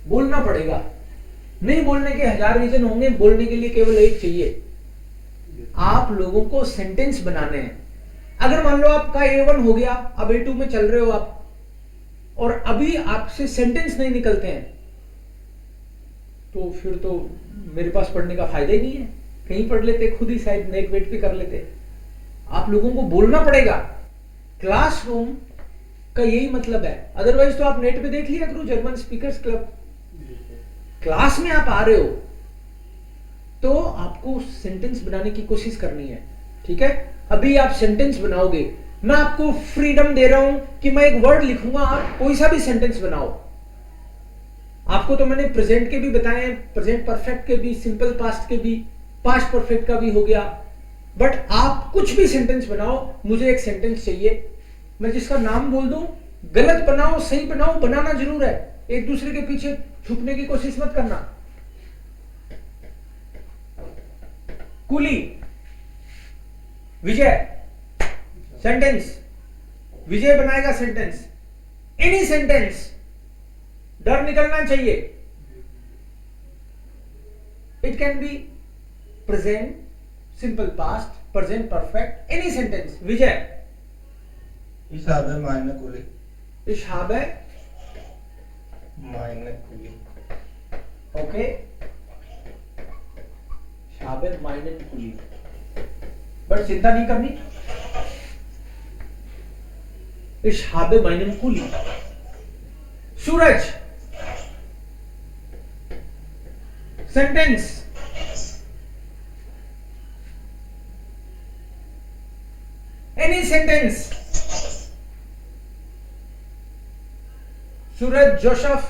बोलना पड़ेगा। नहीं बोलने के हजार रीजन होंगे, बोलने के लिए केवल एक चाहिए। आप लोगों को सेंटेंस बनाने हैं। अगर मान लो आपका A1 हो गया, अब A2 में चल रहे हो आप, और अभी आपसे सेंटेंस नहीं निकलते हैं, तो फिर तो मेरे पास पढ़ने का फायदा ही नहीं है। कहीं पढ़ लेते, खुद ही शायद नेट वेट पे कर लेते। आप लोगों को बोलना पड़ेगा। क्लासरूम का यही मतलब है। अदरवाइज तो आप नेट पे देख लिया करो, जर्मन स्पीकर्स क्लब। क्लास में आप आ रहे हो तो आपको सेंटेंस बनाने की कोशिश करनी है, ठीक है। अभी आप सेंटेंस बनाओगे, मैं आपको फ्रीडम दे रहा हूं कि मैं एक वर्ड लिखूंगा, आप कोई सा भी सेंटेंस बनाओ। आपको तो मैंने प्रेजेंट के भी बताए हैं, प्रेजेंट परफेक्ट के भी, सिंपल पास्ट के भी, पास्ट परफेक्ट का भी हो गया। बट आप कुछ भी सेंटेंस बनाओ, मुझे एक सेंटेंस चाहिए, मैं जिसका नाम बोल दूं, गलत बनाओ सही बनाओ, बनाना जरूर है। एक दूसरे के पीछे छुपने की कोशिश मत करना। कुली, विजय, सेंटेंस, विजय बनाएगा सेंटेंस। एनी सेंटेंस, डर निकलना चाहिए। It can be present, simple past, present perfect, any sentence. Vijay, Ich habe meine Kuli. ich habe Meine Kuli. okay, ich habe meinen Kuli। But चिंता नहीं करनी, ich habe meinen Kuli। Suraj, sentence, any sentence. Suraj, Joseph,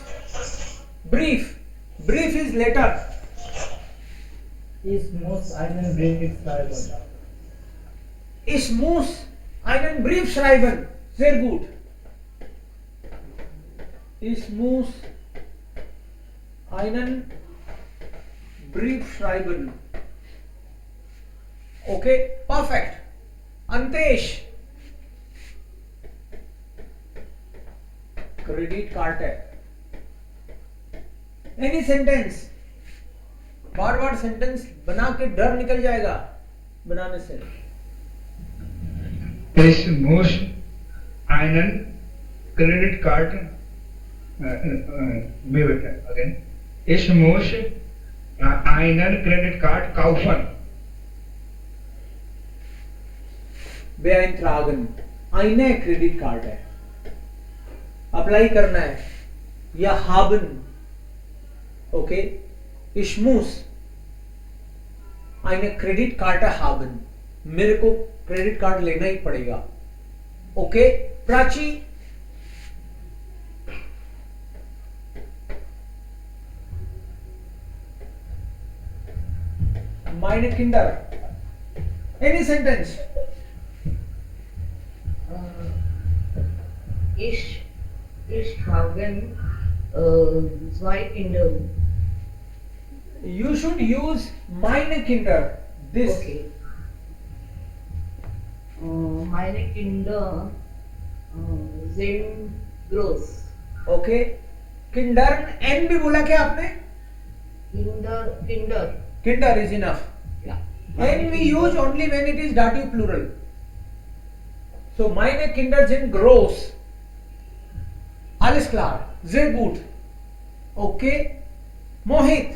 ब्रीफ, ब्रीफ is letter. Ich muss einen Brief schreiben. Ich muss einen Brief schreiben। Sehr gut। Ich muss einen Brief schreiben। Okay, perfect। Antesh, credit card है। Any sentence, बार बार sentence बना के डर निकल जाएगा बनाने से। Ich muss einen Kreditkarte again. Ich muss einen Kreditkarte kaufen. बेअंत्रागन, आईने credit card है, अप्लाई करना है, या हाबन। Okay, ich muss eine Kreditkarte haben। मेरे को क्रेडिट कार्ड लेना ही पड़ेगा। Okay, Prachi, meine Kinder, any sentence। Ich habe zwei Kinder. You should use meine Kinder, this। Okay. Meine Kinder sind groß. Okay, किंडर, एन भी बोला क्या आपने? Kinder. किंडर is enough. Yeah. N we use only when it is dative plural. So meine Kinder sind groß। Alles klar, sehr gut। Okay, Mohit,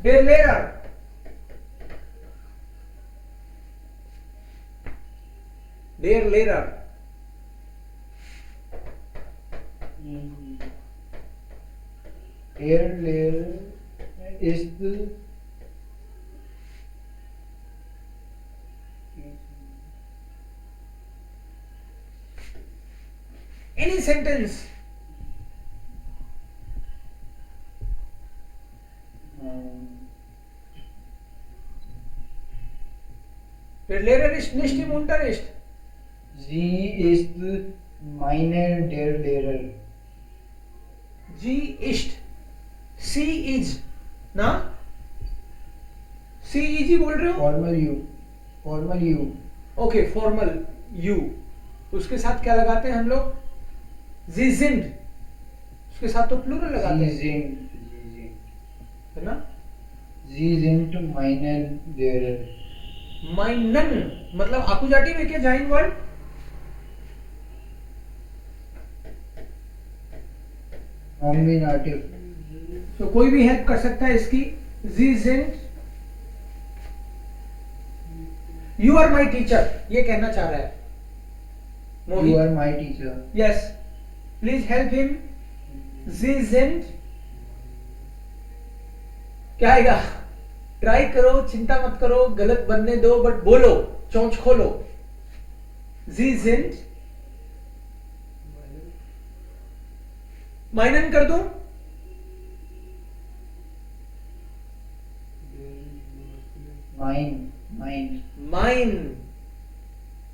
der Lehrer, der Lehrer, Der Lehrer ist any sentence। Der Lehrer ist nicht im Unterricht। Sie ist meine der Lehrer. Sie ist, she is ना, she is ही बोल रहे हो? Formal you. Okay, formal you, उसके साथ क्या लगाते हैं हम लोग? Sie sind, उसके साथ तो प्लूरल लगाते Sie हैं, sind. है ना? Sie sind meine Lehrer. माइनन मतलब आकुजाटिव है क्या जाइन वर्ड? Nominative. तो कोई भी हेल्प कर सकता है इसकी. Sie sind, you are my teacher, ये कहना चाह रहा है You Mohit. are my teacher. Yes, please help him. Sie sind, क्या आएगा? ट्राई करो, चिंता मत करो, गलत बनने दो, बट बोलो, चोंच खोलो. Sie sind, माइनन कर दो. Mine. माइन,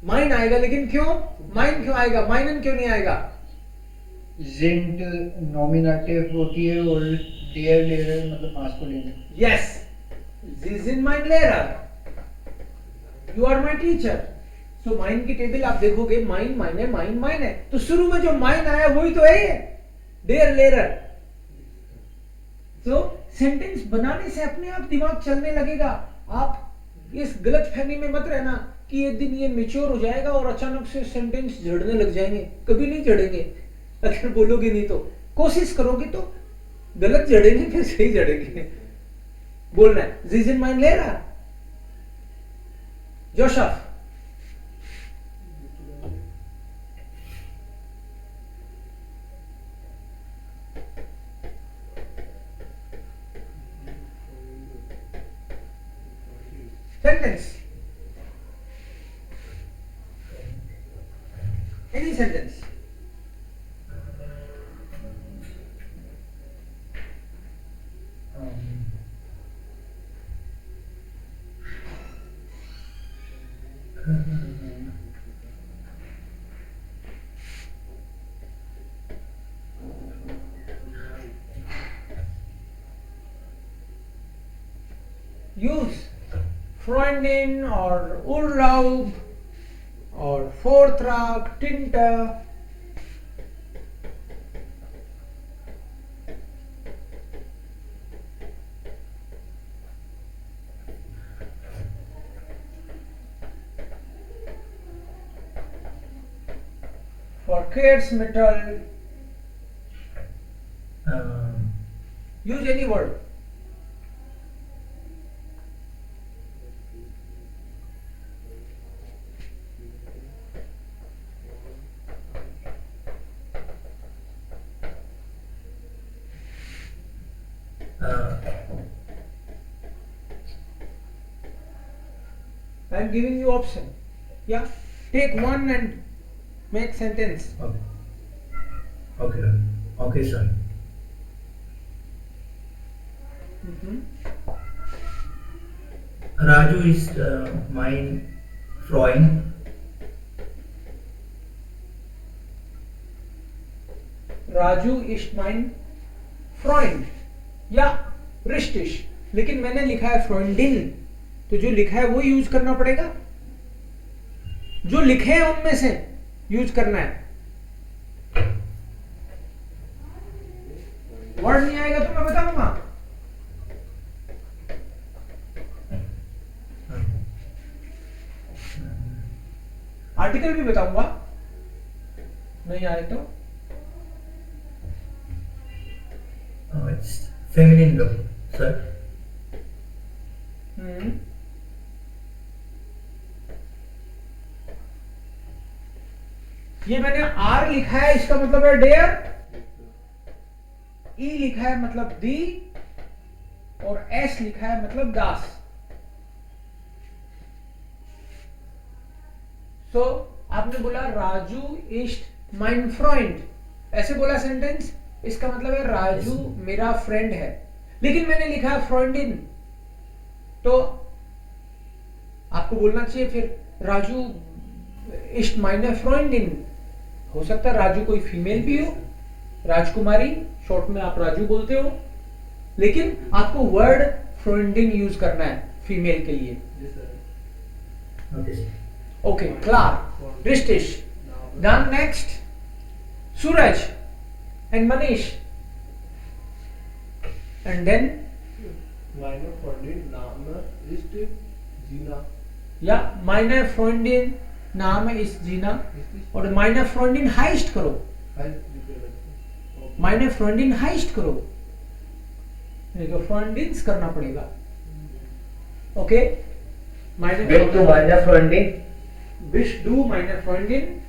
माइन आएगा, लेकिन क्यों? माइन क्यों आएगा? माइनन क्यों नहीं आएगा? Sind nominative होती है और der Lehrer मतलब masculine है. Yes, Sie sind mein Lehrer. You are my teacher. So mine की टेबल आप देखोगे, माइन माइन है, माइन माइन है. तो शुरू में जो माइन आया वही तो है ये, dear Lehrer. तो सेंटेंस बनाने से अपने आप दिमाग चलने लगेगा. आप इस गलत फहमी में मत रहना कि एक दिन ये मेच्योर हो जाएगा और अचानक से सेंटेंस झड़ने लग जाएंगे. कभी नहीं झड़ेंगे अगर बोलोगे नहीं तो. कोशिश करोगे तो गलत झड़ेंगे, फिर सही झड़ेंगे. बोलना है Sie sind mein Lehrer. जोशफ, sentence, any sentence. Use Freundin or Urlaub or Vortrag, Tinte. Verkehrsmittel. Use any word. I am giving you option. Yeah, take one and make sentence. Okay, sir. Raju is my Freund. Raju ist mein Freund या richtig, लेकिन मैंने लिखा है Freundin, तो जो लिखा है वो यूज करना पड़ेगा. जो लिखे हैं उनमें से यूज करना है. वर्ड नहीं आएगा तो मैं बताऊंगा. आर्टिकल भी बताऊंगा, नहीं आए तो. It's feminine verb, sir. ये मैंने आर लिखा है, इसका मतलब है डेयर. ई लिखा है मतलब दी, और एस लिखा है मतलब दास. सो आपने बोला राजू इस्ट माइन फ्रेंड, ऐसे बोला सेंटेंस. इसका मतलब है राजू मेरा फ्रेंड है, लेकिन मैंने लिखा है फ्रेंडिन, तो आपको बोलना चाहिए फिर राजू इस्ट माइने फ्रेंडिन. हो सकता है राजू कोई फीमेल भी हो, राजकुमारी, शॉर्ट में आप राजू बोलते हो, लेकिन आपको वर्ड फ्रेंडिन यूज करना है फीमेल के लिए. ओके, क्लार, रिस्टिश. Done. Next Suraj and Manish. and then Meine Freundin Name ist Gina. ja meine Freundin Name ist Gina Richtig? और meine Freundin heißt करो, Heißt die meine Freundin heißt करो, देखो Freundins करना पड़ेगा, okay meine Bist du meine Freundin? bist du meine Freundin,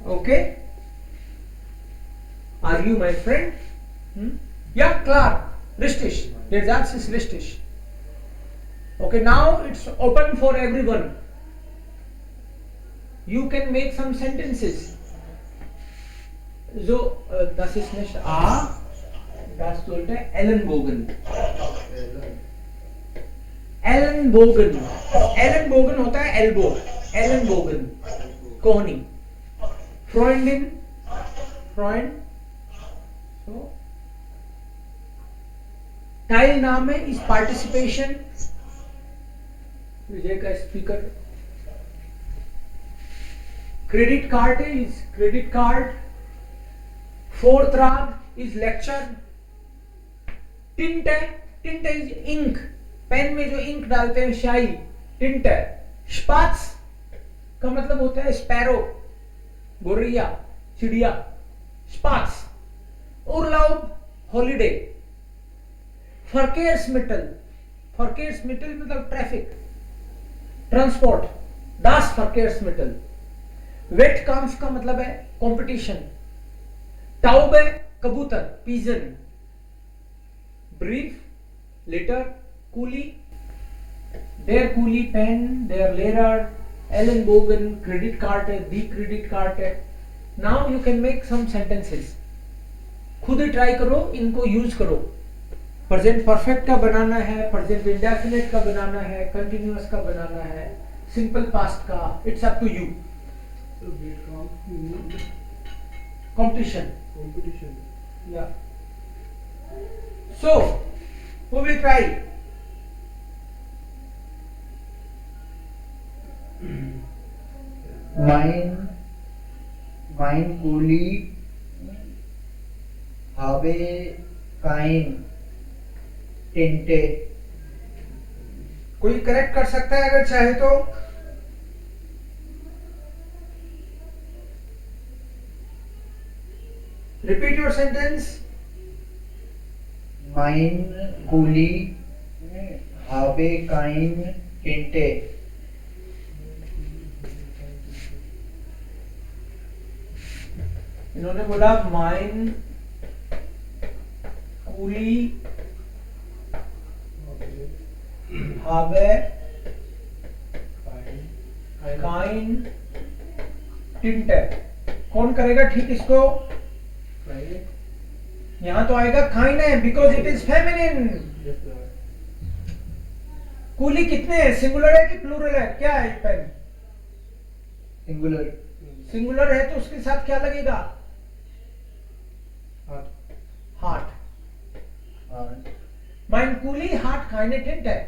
okay, are you my friend, ja klar, richtig, der Satz ist richtig, okay, now it's open for everyone, you can make some sentences, so das ist nicht A, das sollte Ellenbogen. Ellenbogen. Ellenbogen होता है elbow. Ellenbogen. कोहनी. Freundin. Freund. So. Teilnahme is participation. विजय का speaker. Credit card is credit card. Vortrag is lecture. Tinte. Tinte is ink. Pen में जो ink डालते हैं शाई, tint है. स्पाट्स का मतलब होता है स्पैरो, गोरिया, चिड़िया. स्पाट्स. उर्लाउब हॉलिडे. फरकेर्समिटल. फरकेर्समिटल मतलब ट्रैफिक, ट्रांसपोर्ट. दास फरकेर्समिटल. वेटकाम्फ का मतलब है कंपटीशन. टाउब है कबूतर, पीजन. ब्रीफ, लेटर, कूली, देयर कूली पेन, देयर लेटर, एलेनबोगन, क्रेडिट कार्ड है, दी क्रेडिट कार्ड है. Now you can make some sentences. खुद ही ट्राई करो, इनको यूज करो. प्रेजेंट परफेक्ट का बनाना है, प्रेजेंट इंडेफिनिट का बनाना है, कंटिन्यूअस का बनाना है, सिंपल पास्ट का. It's up to you. So we come to competition. competition. Yeah. So, who will try? Mein Kollege habe kein Tinte. कोई करेक्ट कर सकता है अगर चाहे तो. Repeat your sentence. Mein Kollege habe kein Tinte. इन्होंने बोला माइन कूली हावे काइन टिंट. कौन करेगा ठीक इसको? यहां तो आएगा काइन है, because it is feminine. Coolie कितने हैं? सिंगुलर है कि प्लूरल है? क्या है पेन? Singular. सिंगुलर है तो उसके साथ क्या लगेगा? हार्ट. माइन कूली हार्ट काइने टिंट है.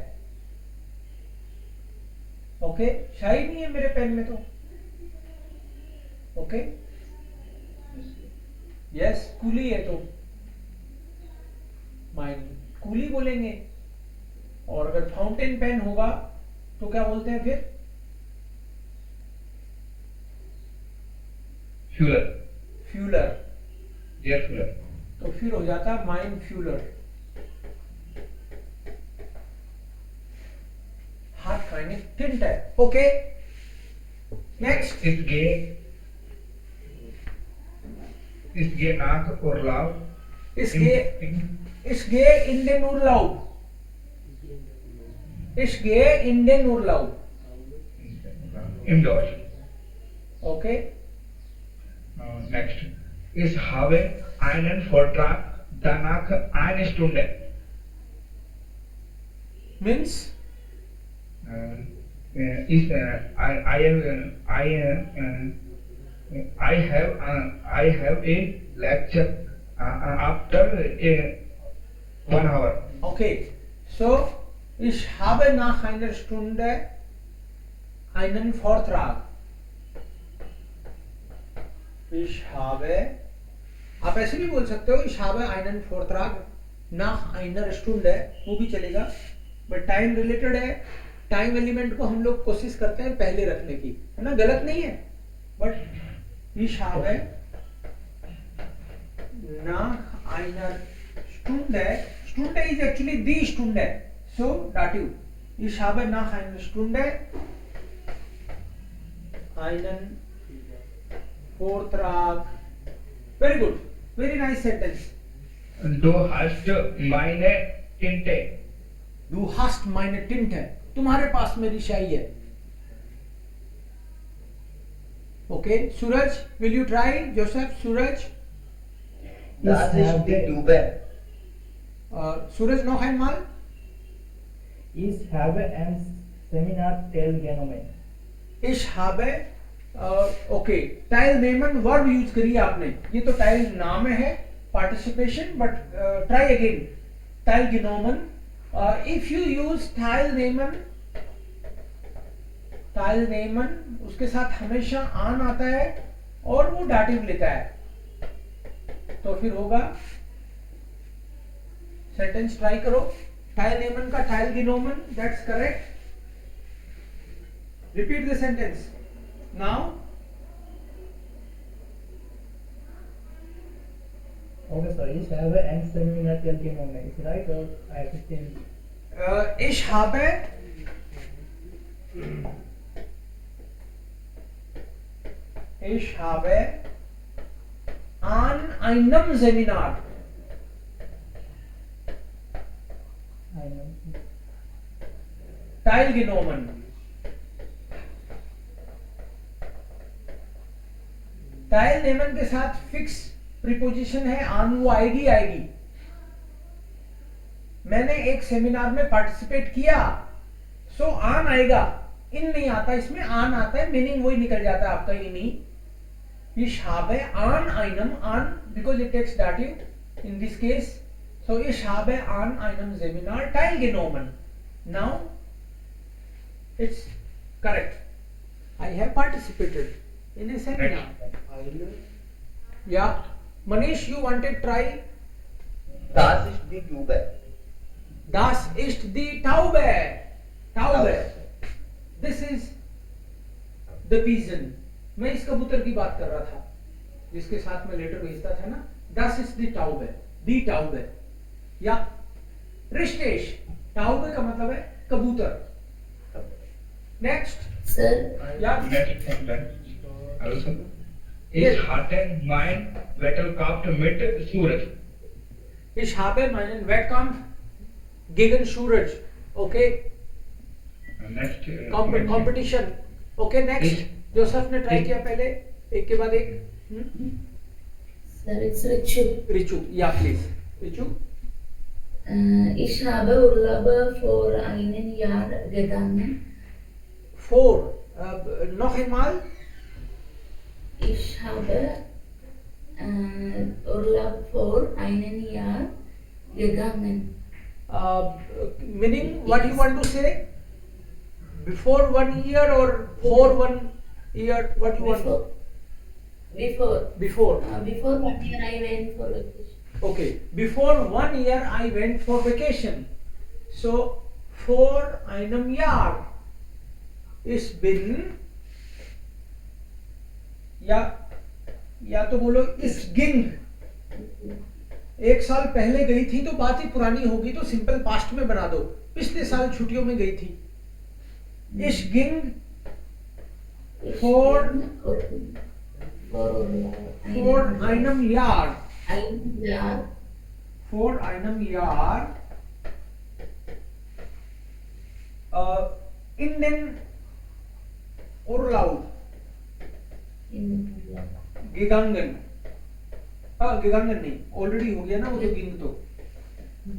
ओके, शाही नहीं है मेरे पेन में तो. ओके, यस कूली है तो माइन कूली बोलेंगे. और अगर फाउंटेन पेन होगा तो क्या बोलते हैं फिर? Fuller. फ्यूलर. Dear Fuller. तो फिर हो जाता माइन फ्यूलर. हार्ट काइने टिंट है. Okay, next. इसके नाक और लाभ. इसके इंडियन उर्लाउब. इसके इंडियन उर्लाउब. Indoors. Okay, Next. Ich habe einen Vortrag danach eine Stunde. Means I have a lecture after 1 hour. okay, so ich habe nach einer Stunde einen Vortrag. Ich habe, आप ऐसे भी बोल सकते हो ich habe einen Vortrag nach einer Stunde वो भी चलेगा, but time related है. टाइम एलिमेंट को हम लोग कोशिश करते हैं पहले रखने की, है ना, गलत नहीं है. But ich habe nach einer Stunde, Stunde is actually die Stunde, so dative. Ich habe nach einer Stunde einen Vortrag. Very good, very nice sentence. Du hast meine Tinte. Du hast meine Tinte. तुम्हारे पास मेरी स्याही है. Okay, Suraj, will you try? Joseph, Suraj. Das ist die Tube. Suraj noch einmal. Ich habe ein Seminar teilgenommen. Ich habe okay, teilnehmen verb use करिए आपने. ये तो teilnahme है, participation, but try again. teilgenommen. If you use teilnehmen, उसके साथ हमेशा आन आता है और वो डाटिव लेता है, तो फिर होगा सेंटेंस. ट्राई करो. teilnehmen का teilgenommen, that's correct. Repeat the sentence now. Okay, sir. Ich habe ein Seminar teilgenommen. Is right or I have to change? Ich habe an einem Seminar I know. teilgenommen. teilnehmen के साथ fix preposition है आन, वो आएगी. मैंने एक seminar में participate किया, सो आन आएगा, इन नहीं आता, इसमें आन आता है, मीनिंग वही निकल जाता है आपका इनी. Ich habe an einem, an because it takes dative in this case, so ich habe an einem Seminar teilgenommen. Now it's correct. I have participated in a seminar. Eine Yeah, Manish, you wanted try. Das ist die Tube. Das ist die Taube. Taube. This is the pigeon. मैं इस कबूतर की बात कर रहा था जिसके साथ में लेटर भेजता था ना. Das ist die Taube. Die Taube. या रिश्तेश. Taube का मतलब है कबूतर. Next. Sir, या Next sentence. Also, ich hatte mein Wettkampf mit Suraj. Ich habe meinen Wettkampf gegen Suraj. Okay. Next. Competition. Okay, next. Joseph ने ट्राई किया पहले, एक के बाद एक. sir, it's Richu. रिचू, या please. Richu. Ich habe Urlaub vor einem Jahr gegangen. 4. Noch einmal. Ich habe Urlaub vor einem Jahr gegangen. Meaning, what you want to say? Before 1 year or for 1 year? What you want? Before Before. 1 year I went for vacation. Okay. Before 1 year I went for vacation. So for einem Jahr is been. या तो बोलो इस गिंग. एक साल पहले गई थी तो बात ही पुरानी होगी, तो सिंपल पास्ट में बना दो. पिछले साल छुट्टियों में गई थी. इस गिंग for einem Jahr. For einem Jahr in den Urlaub gegangen. gegangen नहीं, ऑलरेडी हो गया ना वो तो गिंग तो.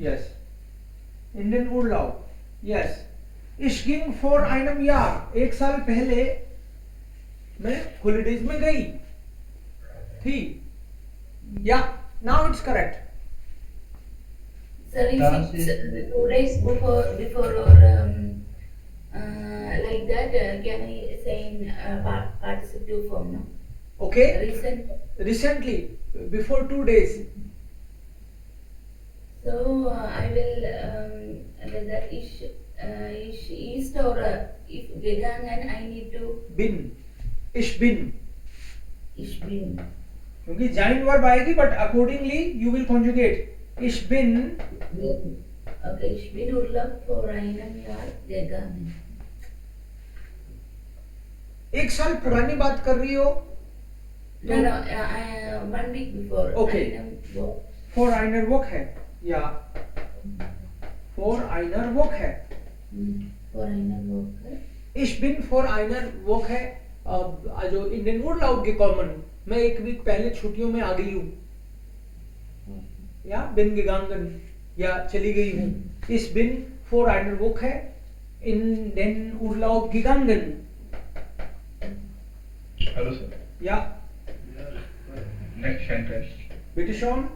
Yes. in den Urlaub. Yes. Ich ging vor einem Jahr. एक साल पहले मैं हॉलीडेज में गई थी. या now it's correct. Sir, Das if is- it's 2 days before or like that, can I say in participative form, no? Okay. Recent. Recently, before 2 days. So I will whether is east or if gegangen I need to bin, ich bin, ich bin. क्योंकि जाइन verb आएगी but accordingly you will conjugate ich bin Okay, ich bin Urlaub vor einem Jahr gegangen. एक साल पुरानी बात कर रही हो No, 1 week before. Okay. Einem wo- फॉर आइनर वॉक है या फॉर आइनर वॉक है vor einer Woche. ich bin फॉर आइनर वॉक है जो इंडियन उर्लाउब के कॉमन मैं एक वीक पहले छुट्टियों में आ गई हूँ या बिन gegangen या चली गई हूँ ich bin फॉर आइनर वॉक है in den Urlaub gegangen Hello, sir. या Next sentence. bitte schon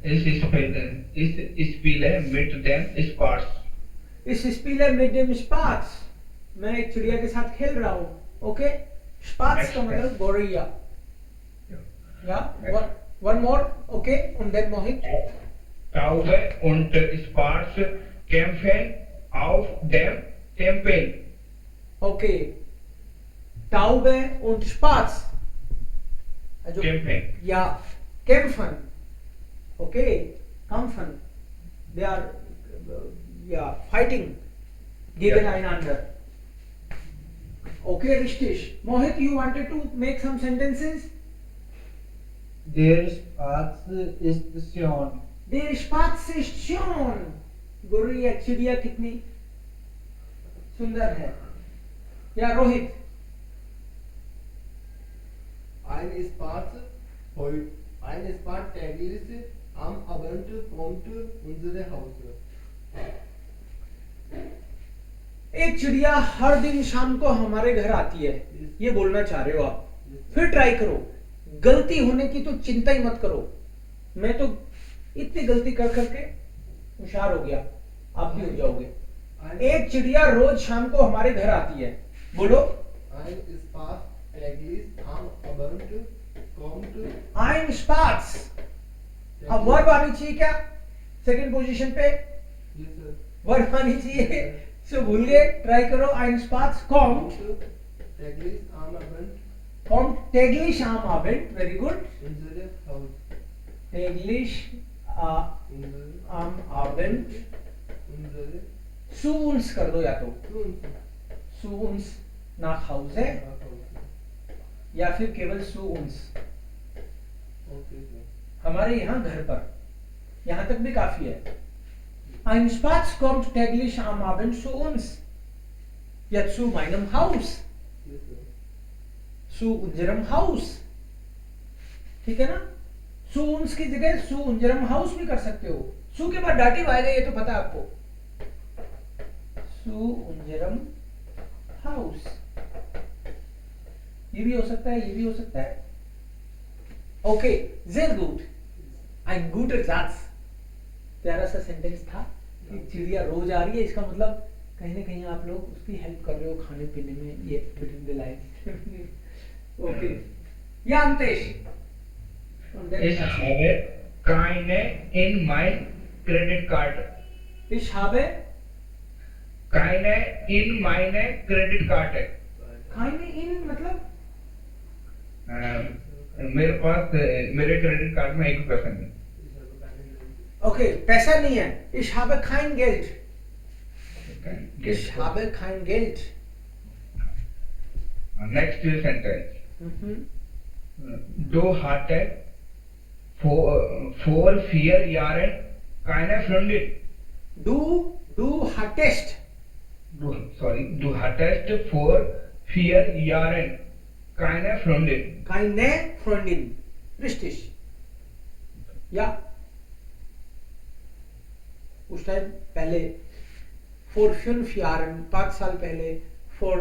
Ich spiele mit dem Spaß. ich spiele mit dem Spaß मैं एक चिड़िया के साथ खेल रहा हूँ ओके Spaß का मतलब गोरैया या one more okay und then Mohit Taube und Spaß kämpfen auf dem Tempel. okay Taube und Spatz also Kämpfen. ja kämpfen okay kämpfen they are yeah fighting gegeneinander okay richtig Mohit you wanted to make some sentences Der Spatz ist schon. der Spatz ist schon गोरैया चिड़िया कितनी सुंदर है या Rohit Ein Spatz heult. Ein Spatz täglich am Abend kommt unsere Hause. एक चिड़िया हर दिन शाम को हमारे घर आती है ये बोलना चाह रहे हो आप फिर ट्राई करो गलती होने की तो चिंता ही मत करो मैं तो इतनी गलती कर करके होशियार हो गया आप भी हो जाओगे एक चिड़िया रोज शाम को हमारे घर आती है बोलो Ein Spatz täglich am Abend kommt ein Spatz अब वर्ब आनी चाहिए क्या सेकंड पोजीशन पे वर्ब आनी चाहिए सो भूल गए ट्राई करो ein Spatz kommt täglich am Abend kommt täglich am Abend very good unsere Haus. täglich Unsere am Abend unsere zu uns कर दो या तो zu uns zu uns nach Hause nach Hause. या फिर केवल zu uns Okay, sir. हमारे यहाँ घर पर यहाँ तक भी काफी है ein Spatz kommt täglich am Abend zu uns या zu meinem Haus Yes, sir. zu unserem Haus ठीक है ना zu uns की जगह zu unserem Haus भी कर सकते हो zu के बाद डाटिव आएगा ये तो पता है आपको zu unserem Haus ये भी हो सकता है ये भी हो सकता है okay sehr gut ein guter Satz प्यारा सा सेंटेंस था कि चिड़िया रोज आ रही है इसका मतलब कहीं ना कहीं आप लोग उसकी हेल्प कर रहे हो खाने पीने में ये बिटवीन द लाइन्स ओके या Antesh Ich habe keine in mein Kreditkarte. ich habe Keine in meine Kreditkarte. keine in मतलब मेरे पास मेरे क्रेडिट कार्ड में 1 पैसा नहीं. ओके पैसा नहीं है ich habe kein Geld ich habe kein Geld Next sentence. mhm. Du hattest vor 4 Jahren keine Freundin. du hattest Du hattest vor 4 Jahren keine Freundin. keine Freundin richtig ja उस time पहले for 5 Jahren 5 साल पहले for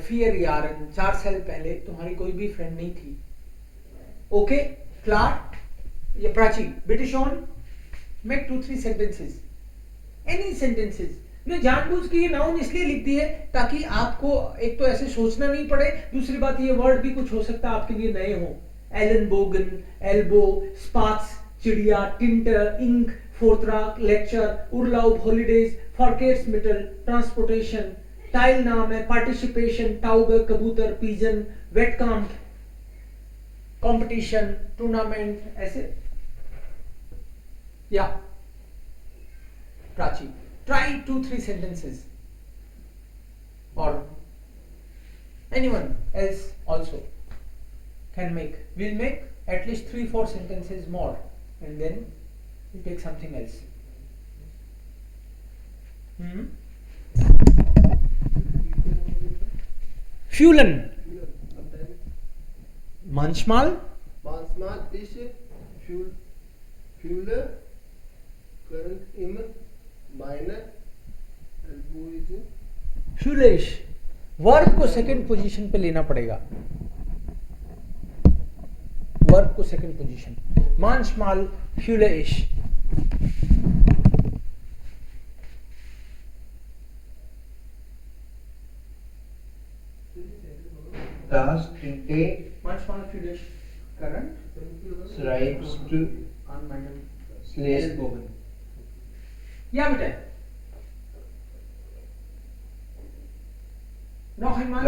4 Jahren 4 साल पहले तुम्हारी कोई भी friend नहीं थी ओके क्लार या प्राची बिटे शॉन मेक 2-3 सेंटेंसेस एनी सेंटेंसेस मैं जानबूझ के ये नाउन इसलिए लिख दी है ताकि आपको एक तो ऐसे सोचना नहीं पड़े दूसरी बात ये वर्ड भी कुछ हो सकता है आपके लिए नए हो एलन बोगन एल्बो स्पाट्स चिड़िया, टिंट, इंक, फोर्ट्राक, लेक्चर, उर्लाउब, हॉलीडेज, फॉरकेट्समिटल, ट्रांसपोर्टेशन, टाइल नाम है, पार्टिसिपेशन, टाउगर, कबूतर, पीजन, वेटकाम, कंपटीशन, टूर्नामेंट, ऐसे। या Prachi, try 2-3 sentences or anyone else also can make. We'll make at least 3-4 sentences more and then we'll take something else. Fuelen. Manchmal. Manchmal ist Fuel current im minor and wo is Foolish. Verb को second position पे लेना पड़ेगा, verb को second position. manchmal foolish. Das Tinte manchmal foolish current schreibst on meinem Ellbogen. Ja bitte. Noch einmal.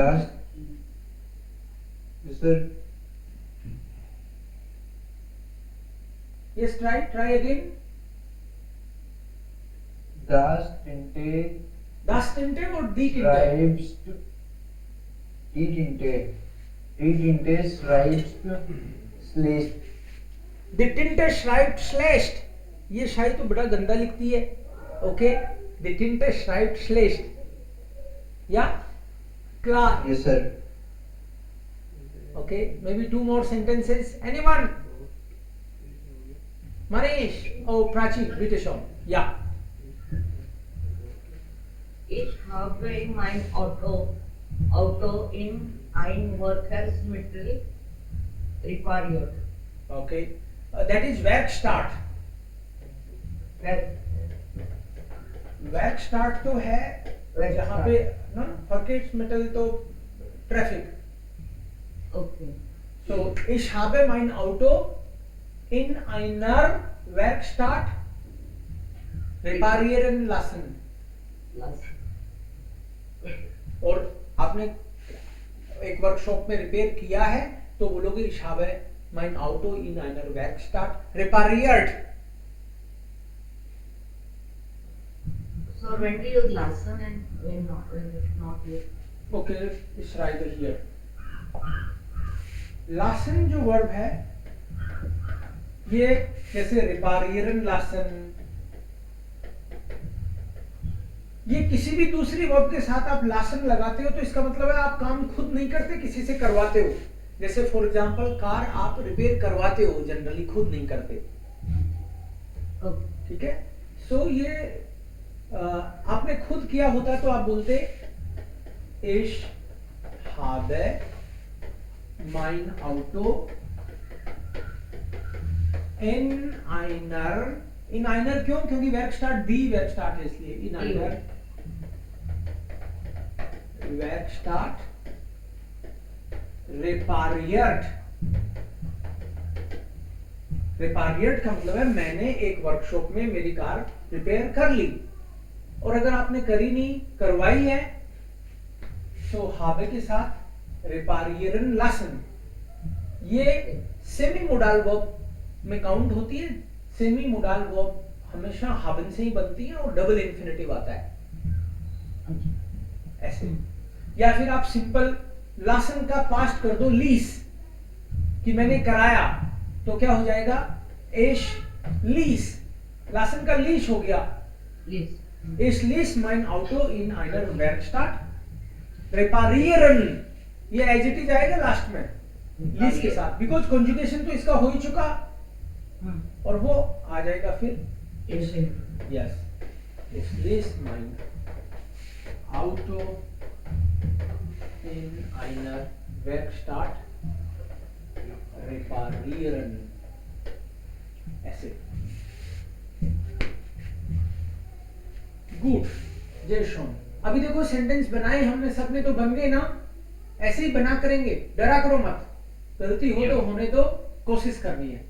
Das Sir, Yes, try again. das Tinte Das Tinte or die Tinte? schreibst die Tinte schreibst schlecht. Die Tinte schreibt schlecht. ये शायद तो बड़ा गंदा लिखती है। Okay, die Tinte schreibt schlecht. या klar. Yes sir. Okay, maybe 2 more sentences. Anyone? Manish. Oh, Prachi, bitte schon. Ja. Ich habe mein Auto in ein Verkehrsmittel repariert. Okay. That is Werkstatt. Werkstatt तो है जहाँ पे ना Verkehrsmittel तो traffic. Okay. So ich habe mein Auto in einer Werkstatt reparieren lassen. और आपने एक workshop में रिपेयर किया है तो बोलोगे ich habe mein Auto in einer Werkstatt repariert. So when do you lassen and when it's not yet? Okay, ich schreibe hier. Larsen जो verb है ये जैसे रिपारियरन लासन, ये किसी भी दूसरी वर्ब के साथ आप लासन लगाते हो तो इसका मतलब है आप काम खुद नहीं करते, किसी से करवाते हो। जैसे फॉर एग्जांपल कार आप रिपेयर करवाते हो, जनरली खुद नहीं करते। ठीक है, सो ये आपने खुद किया होता तो आप बोलते ich habe mein Auto in einer क्यों? क्योंकि Werkstatt दी Werkstatt है इसलिए in einer Werkstatt repariert। repariert का मतलब है मैंने एक वर्कशॉप में मेरी कार रिपेयर कर ली। और अगर आपने करी नहीं, करवाई है, तो habe के साथ reparieren lassen, ये सेमी मोडाल वर्ब में काउंट होती है। सेमी मोडाल वर्ब हमेशा haben से ही बनती है और डबल इंफिनिटिव आता है ऐसे। या फिर आप सिंपल लासन का पास्ट कर दो लीस, कि मैंने कराया, तो क्या हो जाएगा ich ließ, लासन का लीस हो गया। Ich ließ mein Auto in einer Werkstatt reparieren, ये एडजेक्टिव आएगा लास्ट में लीज के साथ, बिकॉज कॉन्जुगेशन तो इसका हो ही चुका और वो आ जाएगा फिर yes. Ich ließ mein Auto in einer Werkstatt reparieren, ऐसे। गुड, जय शोन। अभी देखो सेंटेंस बनाए हमने, सबने तो बन गए ना, ऐसे ही बना करेंगे, डरा करो मत, गलती हो तो होने दो, कोशिश करनी है।